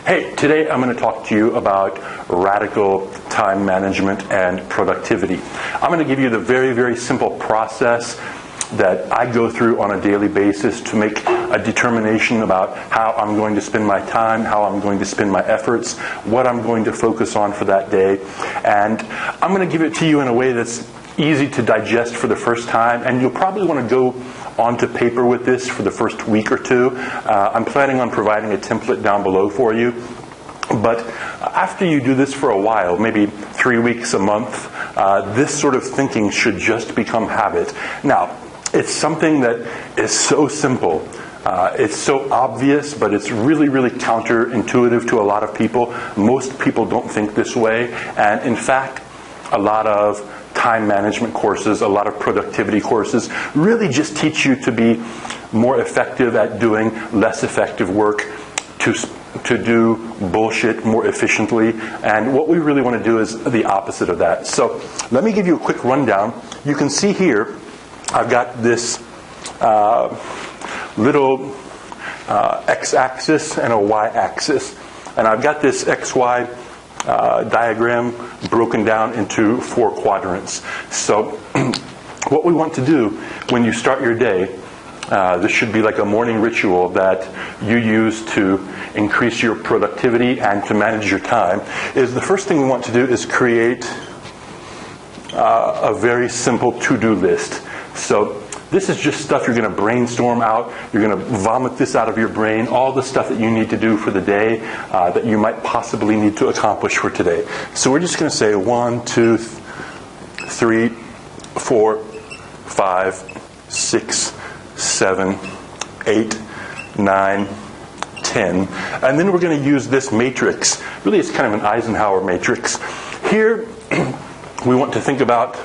Hey, today I'm going to talk to you about radical time management and productivity. I'm going to give you the very, very simple process that I go through on a daily basis to make a determination about how I'm going to spend my time, how I'm going to spend my efforts, what I'm going to focus on for that day. And I'm going to give it to you in a way that's easy to digest for the first time, and you'll probably want to go onto paper with this for the first week or two. I'm planning on providing a template down below for you. But after you do this for a while, maybe 3 weeks, a month, this sort of thinking should just become habit. Now, it's something that is so simple. It's so obvious, but it's really, really counterintuitive to a lot of people. Most people don't think this way. And in fact, a lot of time management courses, a lot of productivity courses really just teach you to be more effective at doing less effective work, to do bullshit more efficiently. And what we really want to do is the opposite of that. So let me give you a quick rundown. You can see here I've got this little x-axis and a y-axis. And I've got this xy diagram broken down into 4 quadrants. So what we want to do when you start your day, this should be like a morning ritual that you use to increase your productivity and to manage your time, is the first thing we want to do is create a very simple to-do list. So this is just stuff you're going to brainstorm out. You're going to vomit this out of your brain, all the stuff that you need to do for the day that you might possibly need to accomplish for today. So we're just going to say 1, 2, 3, 4, 5, 6, 7, 8, 9, 10. And then we're going to use this matrix. Really, it's kind of an Eisenhower matrix. Here, we want to think about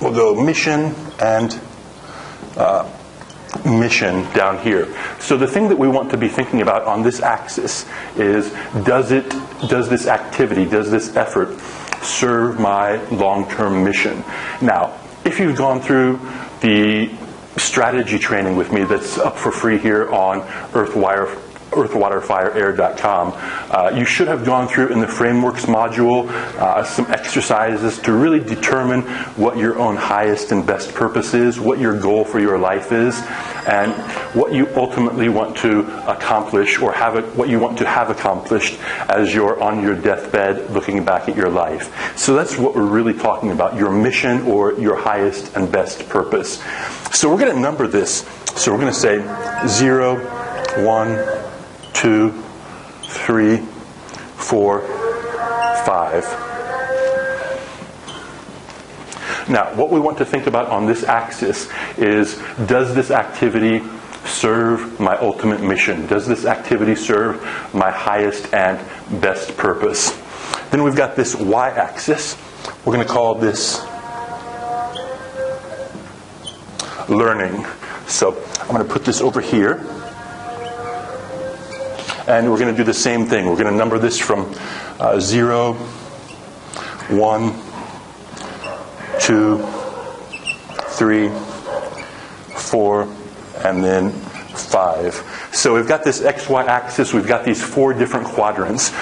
we'll go mission and mission down here. So the thing that we want to be thinking about on this axis is, does this activity, does this effort serve my long-term mission? Now, if you've gone through the strategy training with me that's up for free here on earthwaterfireair.com, you should have gone through in the frameworks module some exercises to really determine what your own highest and best purpose is, what your goal for your life is, and what you ultimately want to accomplish, or what you want to have accomplished as you're on your deathbed looking back at your life. So that's what we're really talking about, your mission or your highest and best purpose. So we're going to number this. So we're going to say 0, 1, 2, 3, 4, 5. Now, what we want to think about on this axis is, does this activity serve my ultimate mission? Does this activity serve my highest and best purpose? Then we've got this y-axis. We're going to call this learning. So I'm going to put this over here. And we're going to do the same thing. We're going to number this from 0, 1, 2, 3, 4, and then 5. So we've got this XY axis. We've got these 4 different quadrants.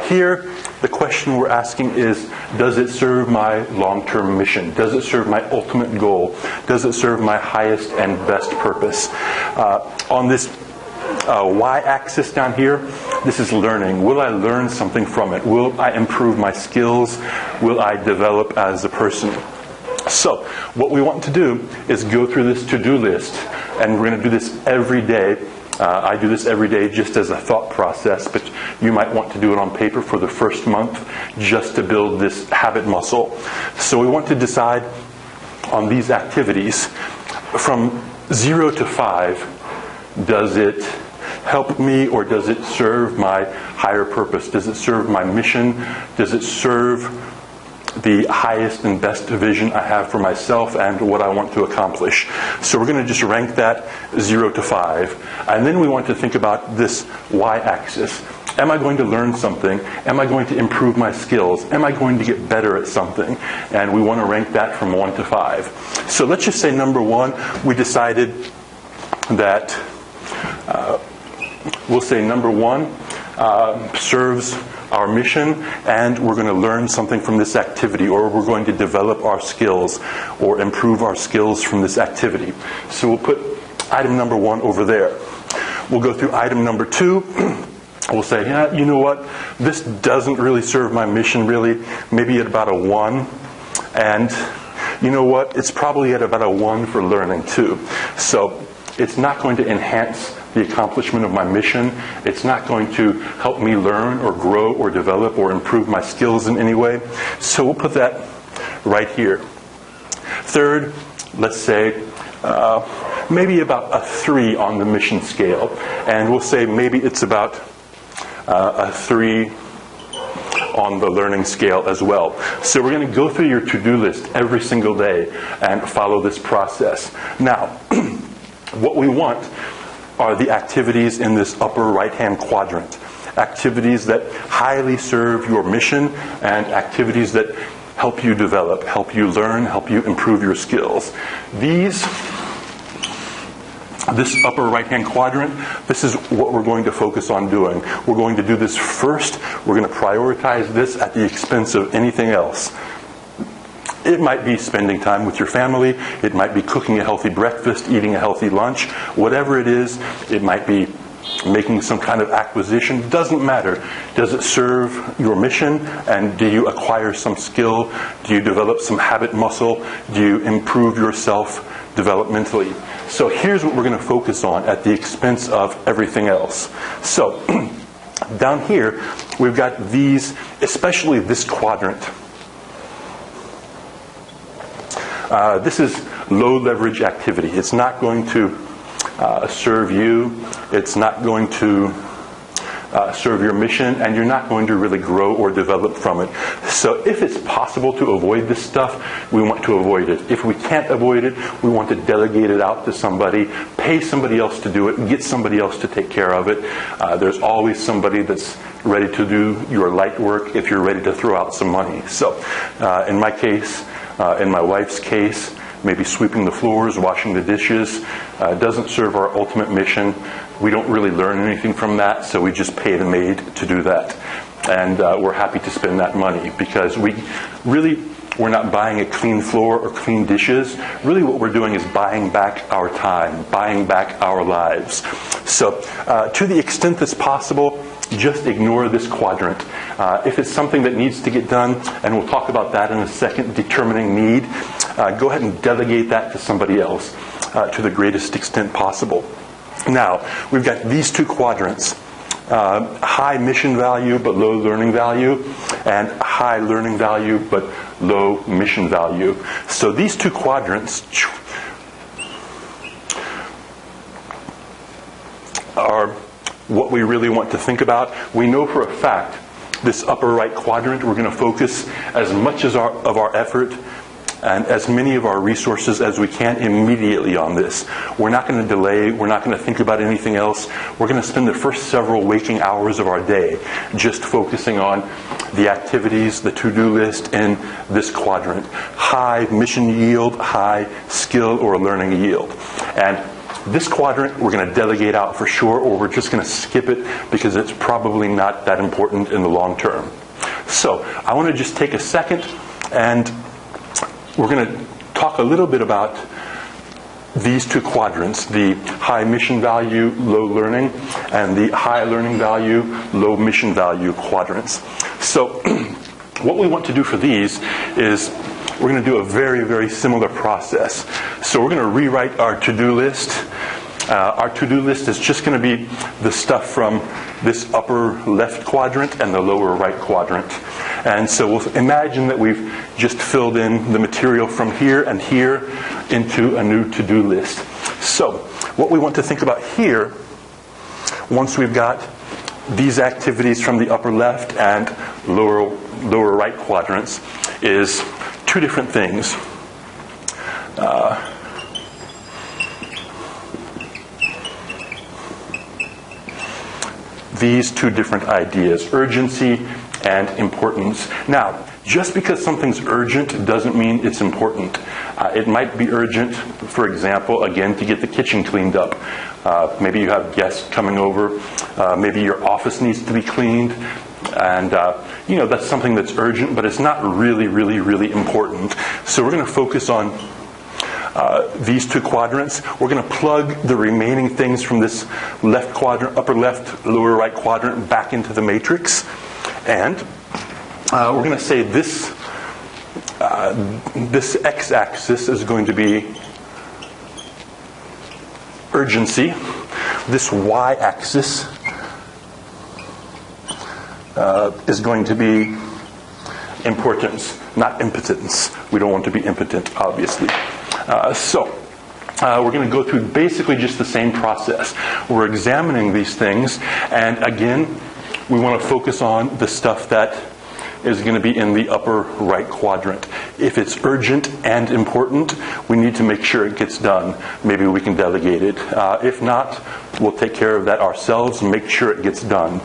Here, the question we're asking is, does it serve my long-term mission? Does it serve my ultimate goal? Does it serve my highest and best purpose? On this y-axis down here, this is learning. Will I learn something from it? Will I improve my skills? Will I develop as a person? So what we want to do is go through this to-do list, and we're going to do this every day. I do this every day just as a thought process, but you might want to do it on paper for the first month just to build this habit muscle. So we want to decide on these activities from 0 to 5. Does it help me, or does it serve my higher purpose? Does it serve my mission? Does it serve the highest and best vision I have for myself and what I want to accomplish. So we're going to just rank that 0 to 5. And then we want to think about this y-axis. Am I going to learn something? Am I going to improve my skills? Am I going to get better at something? And we want to rank that from 1 to 5. So let's just say number 1, we decided that we'll say number 1 serves our mission, and we're going to learn something from this activity, or we're going to develop our skills or improve our skills from this activity. So we'll put item number 1 over there. We'll go through item number 2. We'll say, yeah, you know what, this doesn't really serve my mission really, maybe at about a 1. And you know what, it's probably at about a 1 for learning too. So it's not going to enhance the accomplishment of my mission. It's not going to help me learn or grow or develop or improve my skills in any way. So we'll put that right here. Third, let's say maybe about a 3 on the mission scale. And we'll say maybe it's about a 3 on the learning scale as well. So we're going to go through your to-do list every single day and follow this process. Now, what we want are the activities in this upper right-hand quadrant. Activities that highly serve your mission and activities that help you develop, help you learn, help you improve your skills. This upper right-hand quadrant, this is what we're going to focus on doing. We're going to do this first. We're going to prioritize this at the expense of anything else. It might be spending time with your family. It might be cooking a healthy breakfast, eating a healthy lunch. Whatever it is, it might be making some kind of acquisition. Doesn't matter. Does it serve your mission? And do you acquire some skill? Do you develop some habit muscle? Do you improve yourself developmentally? So here's what we're going to focus on at the expense of everything else. So down here, we've got these, especially this quadrant. This is low leverage activity. It's not going to serve you. It's not going to serve your mission, and you're not going to really grow or develop from it. So if it's possible to avoid this stuff, we want to avoid it. If we can't avoid it, we want to delegate it out to somebody, pay somebody else to do it, get somebody else to take care of it. There's always somebody that's ready to do your light work if you're ready to throw out some money. So in my case, in my wife's case, maybe sweeping the floors, washing the dishes, doesn't serve our ultimate mission. We don't really learn anything from that, so we just paid a maid to do that. And we're happy to spend that money because we're not buying a clean floor or clean dishes. Really what we're doing is buying back our time, buying back our lives. So to the extent that's possible, just ignore this quadrant. If it's something that needs to get done, and we'll talk about that in a second, determining need, go ahead and delegate that to somebody else to the greatest extent possible. Now, we've got these two quadrants. High mission value but low learning value, and high learning value but low mission value. So these two quadrants are what we really want to think about. We know for a fact this upper right quadrant, we're going to focus as much of our effort and as many of our resources as we can immediately on this. We're not going to delay. We're not going to think about anything else. We're going to spend the first several waking hours of our day just focusing on the activities, the to-do list in this quadrant. High mission yield, high skill or learning yield. And this quadrant we're going to delegate out for sure, or we're just going to skip it because it's probably not that important in the long term. So I want to just take a second and we're going to talk a little bit about these two quadrants, the high mission value, low learning, and the high learning value, low mission value quadrants. So what we want to do for these is we're going to do a very, very similar process. So we're going to rewrite our to-do list. Our to-do list is just going to be the stuff from this upper left quadrant and the lower right quadrant. And so we'll imagine that we've just filled in the material from here and here into a new to-do list. So what we want to think about here, once we've got these activities from the upper left and lower lower right quadrants is two different things. These two different ideas, urgency and importance. Now, just because something's urgent doesn't mean it's important. It might be urgent, for example, again, to get the kitchen cleaned up. Maybe you have guests coming over. Maybe your office needs to be cleaned. And, that's something that's urgent, but it's not really, really, really important. So we're going to focus on these two quadrants. We're going to plug the remaining things from this left quadrant, upper left, lower right quadrant back into the matrix. And we're going to say this x-axis is going to be urgency. This y-axis is going to be importance, not impotence. We don't want to be impotent, obviously. So we're going to go through basically just the same process. We're examining these things, and again, we want to focus on the stuff that is going to be in the upper right quadrant. If it's urgent and important, we need to make sure it gets done. Maybe we can delegate it. If not, we'll take care of that ourselves and make sure it gets done.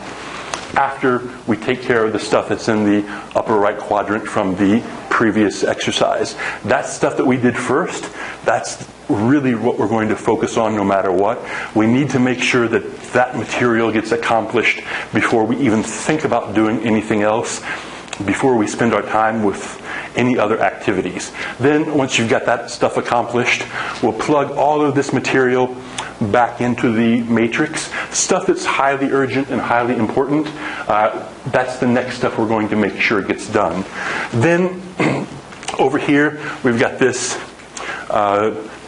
After we take care of the stuff that's in the upper right quadrant from the previous exercise. That stuff that we did first, that's really what we're going to focus on no matter what. We need to make sure that that material gets accomplished before we even think about doing anything else, before we spend our time with any other activities. Then, once you've got that stuff accomplished, we'll plug all of this material back into the matrix. Stuff that's highly urgent and highly important, that's the next stuff we're going to make sure it gets done. Then, over here, we've got this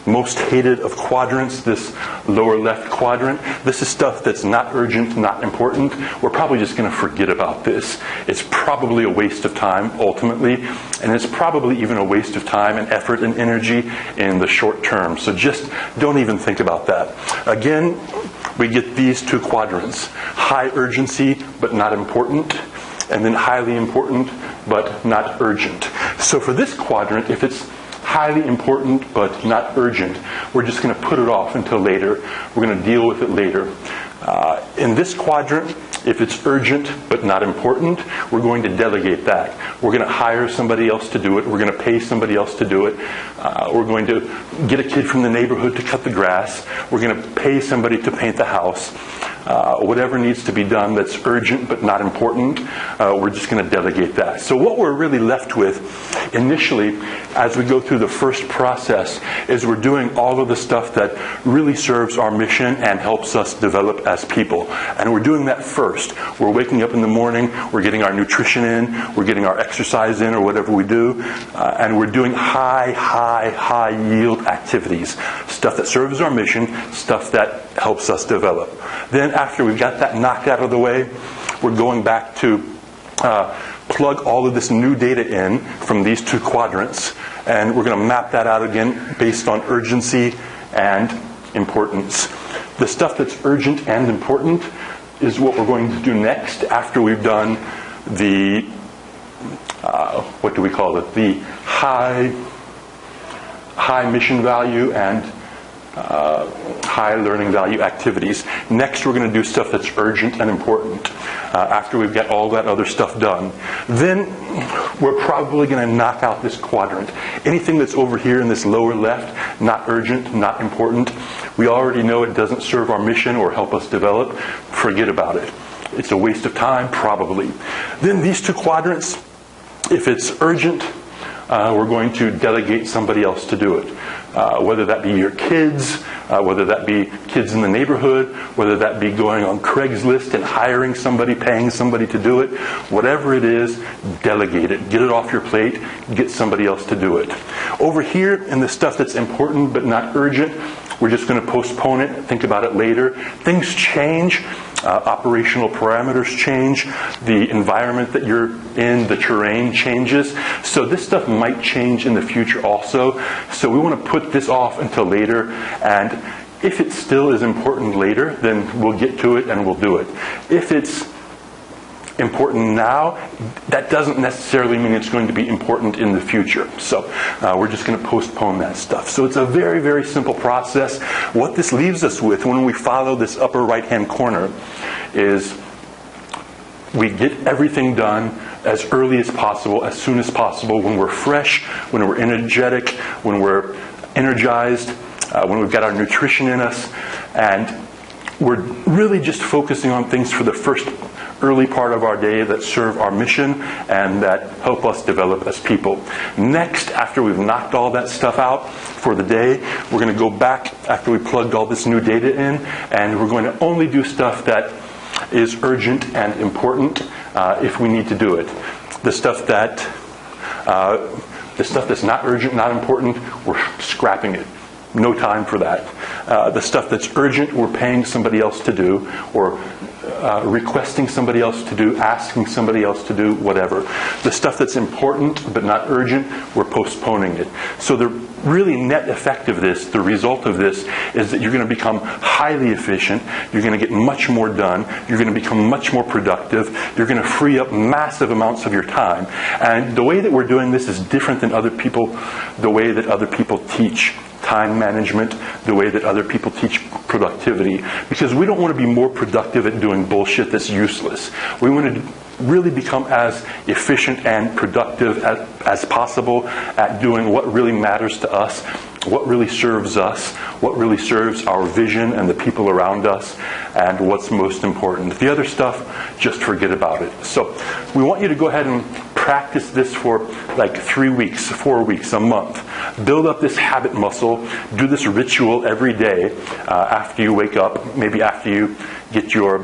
most hated of quadrants, this lower left quadrant. This is stuff that's not urgent, not important. We're probably just going to forget about this. It's probably a waste of time, ultimately, and it's probably even a waste of time and effort and energy in the short term. So just don't even think about that. Again, we get these two quadrants. High urgency, but not important, and then highly important, but not urgent. So for this quadrant, if it's highly important but not urgent, we're just going to put it off until later. We're going to deal with it later. In this quadrant, if it's urgent but not important, we're going to delegate that. We're going to hire somebody else to do it. We're going to pay somebody else to do it. We're going to get a kid from the neighborhood to cut the grass. We're going to pay somebody to paint the house. Whatever needs to be done that's urgent but not important, we're just going to delegate that. So what we're really left with initially as we go through the first process is we're doing all of the stuff that really serves our mission and helps us develop as people. And we're doing that first. We're waking up in the morning, we're getting our nutrition in, we're getting our exercise in or whatever we do, and we're doing high yield activities. Stuff that serves our mission, stuff that helps us develop. Then after we've got that knocked out of the way, we're going back to plug all of this new data in from these two quadrants, and we're going to map that out again based on urgency and importance. The stuff that's urgent and important is what we're going to do next after we've done the, what do we call it, the high mission value and high learning value activities. Next, we're going to do stuff that's urgent and important after we've got all that other stuff done. Then we're probably going to knock out this quadrant. Anything that's over here in this lower left, not urgent, not important, we already know it doesn't serve our mission or help us develop. Forget about it. It's a waste of time, probably. Then these two quadrants, if it's urgent, we're going to delegate somebody else to do it. Whether that be your kids, whether that be kids in the neighborhood, whether that be going on Craigslist and hiring somebody, paying somebody to do it, whatever it is, delegate it. Get it off your plate, get somebody else to do it. Over here in the stuff that's important but not urgent, we're just going to postpone it, think about it later. Things change. Operational parameters change. The environment that you're in, the terrain changes. So this stuff might change in the future also. So we want to put this off until later. And if it still is important later, then we'll get to it and we'll do it. If it's important now, that doesn't necessarily mean it's going to be important in the future. So we're just going to postpone that stuff. So it's a very, very simple process. What this leaves us with when we follow this upper right-hand corner is we get everything done as early as possible, as soon as possible, when we're fresh, when we're energetic, when we're energized, when we've got our nutrition in us, and we're really just focusing on things for the first early part of our day that serve our mission and that help us develop as people. Next, after we've knocked all that stuff out for the day, we're going to go back after we plugged all this new data in, and we're going to only do stuff that is urgent and important if we need to do it. The stuff that's not urgent, not important, we're scrapping it. No time for that. The stuff that's urgent, we're paying somebody else to do, or requesting somebody else to do, asking somebody else to do, whatever. The stuff that's important but not urgent, we're postponing it. So the really net effect of this, the result of this, is that you're going to become highly efficient, you're going to get much more done, you're going to become much more productive, you're going to free up massive amounts of your time. And the way that we're doing this is different than other people, the way that other people teach time management, the way that other people teach productivity, because we don't want to be more productive at doing bullshit that's useless. We want to really become as efficient and productive as possible at doing what really matters to us, what really serves us, what really serves our vision and the people around us, and what's most important. The other stuff, just forget about it. So we want you to go ahead and practice this for like 3 weeks, 4 weeks, a month. Build up this habit muscle. Do this ritual every day after you wake up, maybe after you get your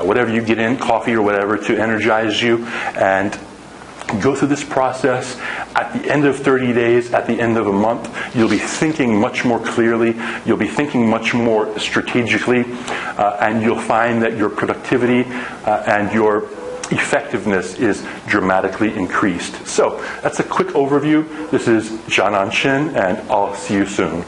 whatever you get in, coffee or whatever, to energize you, and go through this process. At the end of 30 days, at the end of a month, you'll be thinking much more clearly, you'll be thinking much more strategically, and you'll find that your productivity and your effectiveness is dramatically increased. So that's a quick overview. This is Jianan Shin, and I'll see you soon.